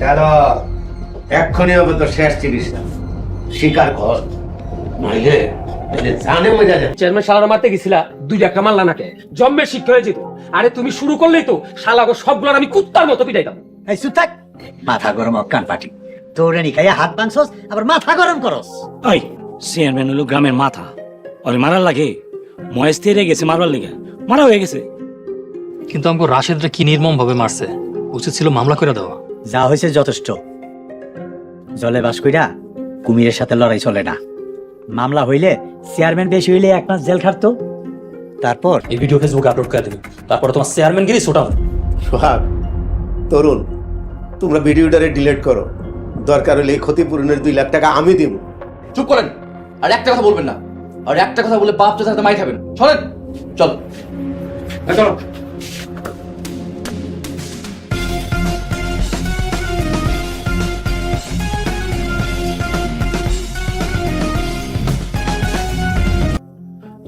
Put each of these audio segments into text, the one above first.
গেল এক্ষুনি হবে তো শেষ চিকিৎসা স্বীকার কর নাইলে জানে মজা যাবে। চেয়ারম্যান শালারা মারতে গেছিলা, দুই একটা মারলা নাকে জম্মে শিক্ষা হয়ে যেত। আরে তুমি শুরু করলেই তো শালাগো সবগুলোর আমি কুত্তার মতো পিটাইতাম। এই চুপ থাক, মাথা গরম কান পাটি তোরে খাইয়া হাত বানছস আবার মাথা গরম করস। ওই চেয়ারম্যান হলো গ্রামের মাথা, ওরে মারার লাগে মহেশ তেরে গেছে মারবার লেগে, মারা হয়ে গেছে। কিন্তু আমাকে রাশেদরা কি নির্মম ভাবে মারছে, উচিত ছিল মামলা করে দেওয়া। যা হয়েছে যথেষ্ট। জলে বাস কইরা কুমিরের সাথে লড়াই চলে না। মামলা হইলে চেয়ারম্যান বেশি হইলে 1 মাস জেল খাটতো। তারপর এই ভিডিও ফেসবুকে আপলোড করে দিবি, তারপর তোমার চেয়ারম্যান গিরি ছোটাও। সোহাগ, তরুণ, তোমরা ভিডিওটারে ডিলিট করো। দরকার হলে এই ক্ষতিপূরণের 2 লাখ টাকা আমি দিব। চুপ করেন, আর একটা কথা বলবেন না। আর একটা কথা বলে বাপ চাচার হাতে মাই খাবেন। চলেন, চল। চলো।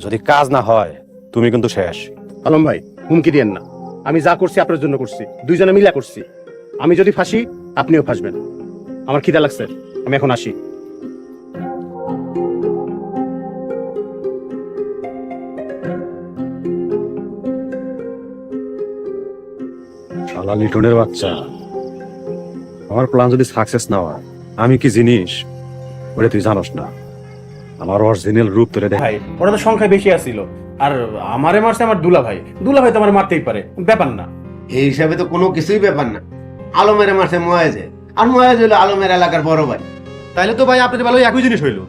যদি কাজ না হয় তুমি কিন্তু শেষ। আলম ভাই, হুমকি দিয়েন না। আমি যা করছি আপনার জন্য করছি, দুইজনে মিলা করছি। আমি যদি ফাঁসি, আপনিও ফাঁসবেন। আমার খিদা লাগছে, আমি এখন আসি। শালা লিটনের বাচ্চা, আমার প্ল্যান যদি সাকসেস না হয় আমি কি জিনিস ওরে তুই জানোস না। আমার অরিজিনাল রূপ তোরে দেখ। ভাই, ওরা তো সংখ্যায় বেশি আসছিল। আর আমারে মারছে আমার দুলা ভাই। দুলা ভাই তো আমার মারতেই পারে, ব্যাপার না। এই হিসাবে তো কোনো কিছুই ব্যাপার না। আলমের মারছে ময়েজে, আর ময়েজ হইলো আলমের এলাকার বড় ভাই। তাইলে তো ভাই আপনাদের ভালো একই জিনিস হইলো।